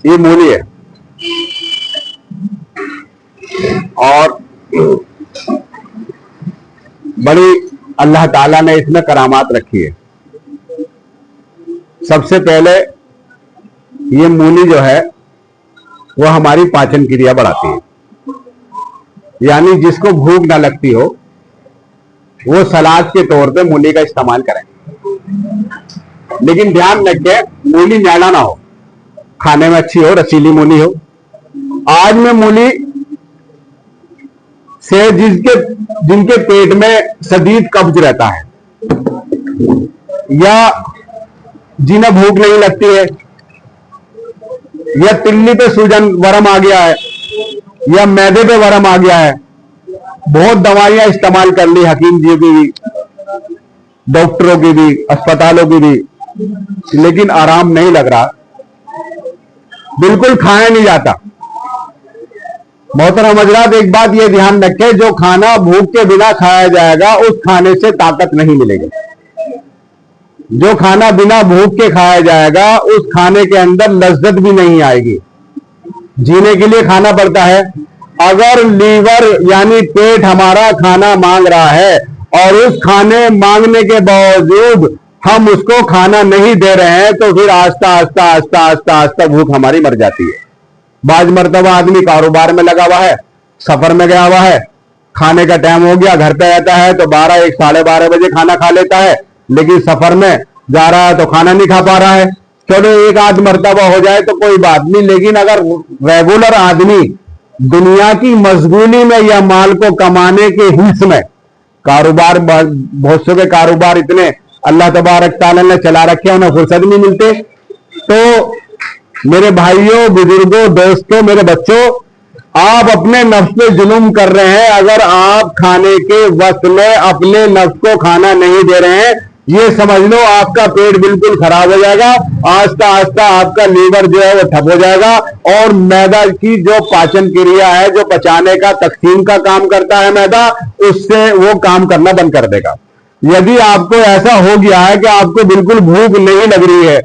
ये मूली है और बड़ी अल्लाह ताला ने इसमें करामात रखी है। सबसे पहले ये मूली जो है वो हमारी पाचन क्रिया बढ़ाती है, यानी जिसको भूख ना लगती हो वो सलाद के तौर पे मूली का इस्तेमाल करें। लेकिन ध्यान रखें मूली मैदा ना हो, खाने में अच्छी हो, रसीली मूली हो। आज में मूली से जिनके पेट में शदीद कब्ज रहता है या जिन्हें भूख नहीं लगती है या तिल्ली पे सूजन वरम आ गया है या मैदे पे वरम आ गया है, बहुत दवाइयां इस्तेमाल कर ली, हकीम जी की भी, डॉक्टरों की भी, अस्पतालों की भी, लेकिन आराम नहीं लग रहा, बिल्कुल खाया नहीं जाता। मोहतरम हज़रात, एक बात ये ध्यान रखें, जो खाना भूख के बिना खाया जाएगा उस खाने से ताकत नहीं मिलेगी। जो खाना बिना भूख के खाया जाएगा उस खाने के अंदर लज्जत भी नहीं आएगी। जीने के लिए खाना पड़ता है। अगर लीवर यानी पेट हमारा खाना मांग रहा है और उस खाने मांगने के बावजूद हम उसको खाना नहीं दे रहे हैं तो फिर आस्ता आस्ता आस्ता आस्ता आस्ता भूख हमारी मर जाती है। बाज मर्तबा आदमी कारोबार में लगा हुआ है, सफर में गया हुआ है, खाने का टाइम हो गया, घर पे आता है तो 12, 1, साढ़े 12 बजे खाना खा लेता है, लेकिन सफर में जा रहा है तो खाना नहीं खा पा रहा है। चलो एक आध मर्तबा हो जाए तो कोई बात नहीं, लेकिन अगर रेगुलर आदमी दुनिया की मशगूली में या माल को कमाने के हिस्स में कारोबार, बहुत से कारोबार इतने अल्लाह तबारक तआला ने चला रखे उन्हें फुर्सत नहीं मिलते। तो मेरे भाइयों, बुजुर्गों, दोस्तों, मेरे बच्चों, आप अपने नफ्स पे जुल्म कर रहे हैं। अगर आप खाने के वक्त में अपने नफ्स को खाना नहीं दे रहे हैं, ये समझ लो आपका पेट बिल्कुल खराब हो जाएगा। आस्ता आस्ता आपका लीवर जो है वो ठप हो जाएगा और मैदा की जो पाचन क्रिया है, जो पचाने का, तकसीम का काम करता है मैदा, उससे वो काम करना बंद कर देगा। यदि आपको ऐसा हो गया है कि आपको बिल्कुल भूख नहीं लग रही है,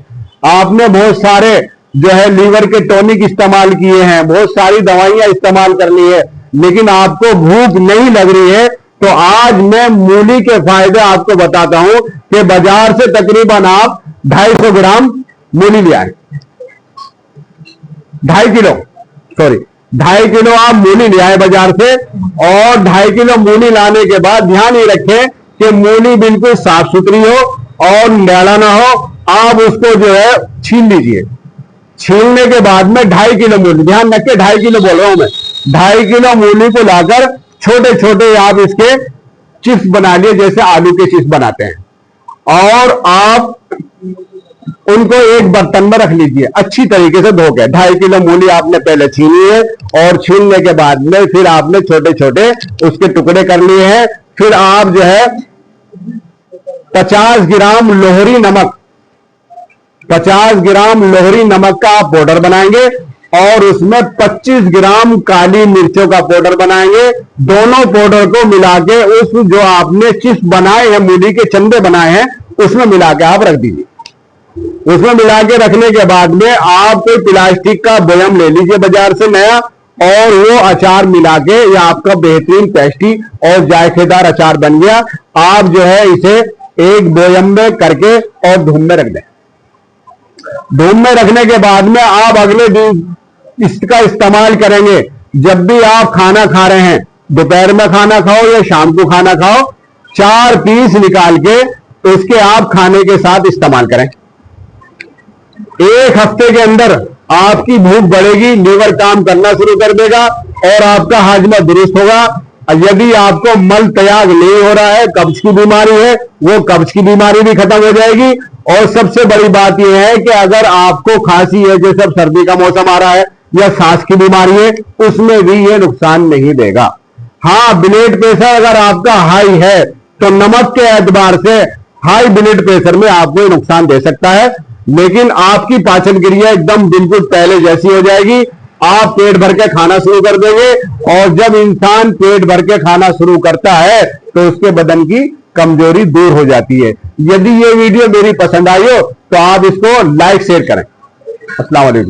आपने बहुत सारे जो है लीवर के टॉनिक इस्तेमाल किए हैं, बहुत सारी दवाइयां इस्तेमाल कर ली है, लेकिन आपको भूख नहीं लग रही है, तो आज मैं मूली के फायदे आपको बताता हूं कि बाजार से तकरीबन आप 250 ग्राम मूली ले आए, 2.5 किलो आप मूली ले आए बाजार से। और 2.5 किलो मूली लाने के बाद ध्यान ये रखें कि मूली बिल्कुल साफ सुथरी हो और मैला ना हो। आप उसको जो है छील लीजिए। छीलने के बाद में 2.5 किलो मूली, ध्यान रखिए 2.5 किलो बोल रहा हूं मैं, 2.5 किलो मूली को लाकर छोटे छोटे आप इसके चिप्स बना लिए, जैसे आलू के चिप्स बनाते हैं, और आप उनको एक बर्तन में रख लीजिए अच्छी तरीके से धो के। 2.5 किलो मूली आपने पहले छीनी है और छीलने के बाद में फिर आपने छोटे छोटे उसके टुकड़े कर लिए हैं। फिर आप जो है 50 ग्राम लोहरी नमक, 50 ग्राम लोहरी नमक का आप पाउडर बनाएंगे और उसमें 25 ग्राम काली मिर्चों का पाउडर बनाएंगे। दोनों पाउडर को मिला के उस जो आपने चिप्स बनाए हैं, मूली के चंदे बनाए हैं, उसमें मिला के आप रख दीजिए। उसमें मिला के रखने के बाद में आप कोई प्लास्टिक का बयाम ले लीजिए बाजार से नया, और वो अचार मिला के, ये आपका बेहतरीन टेस्टी और जायकेदार अचार बन गया। आप जो है इसे एक बयाम में करके और धूप में रख दें। धूप में रखने के बाद में आप अगले दिन इसका इस्तेमाल करेंगे। जब भी आप खाना खा रहे हैं, दोपहर में खाना खाओ या शाम को खाना खाओ, 4 पीस निकाल के उसके आप खाने के साथ इस्तेमाल करें। 1 हफ्ते के अंदर आपकी भूख बढ़ेगी, लीवर काम करना शुरू कर देगा और आपका हाजमा दुरुस्त होगा। यदि आपको मल त्याग नहीं हो रहा है, कब्ज की बीमारी है, वो कब्ज की बीमारी भी खत्म हो जाएगी। और सबसे बड़ी बात यह है कि अगर आपको खांसी है, जैसे सर्दी का मौसम आ रहा है, या सांस की बीमारी है, उसमें भी ये नुकसान नहीं देगा। हाँ, ब्लड प्रेशर अगर आपका हाई है तो नमक के एतबार से हाई ब्लड प्रेशर में आपको नुकसान दे सकता है, लेकिन आपकी पाचन क्रिया एकदम बिल्कुल पहले जैसी हो जाएगी। आप पेट भर के खाना शुरू कर देंगे, और जब इंसान पेट भर के खाना शुरू करता है तो उसके बदन की कमजोरी दूर हो जाती है। यदि ये वीडियो मेरी पसंद आई हो तो आप इसको लाइक शेयर करें। अस्सलाम वालेकुम।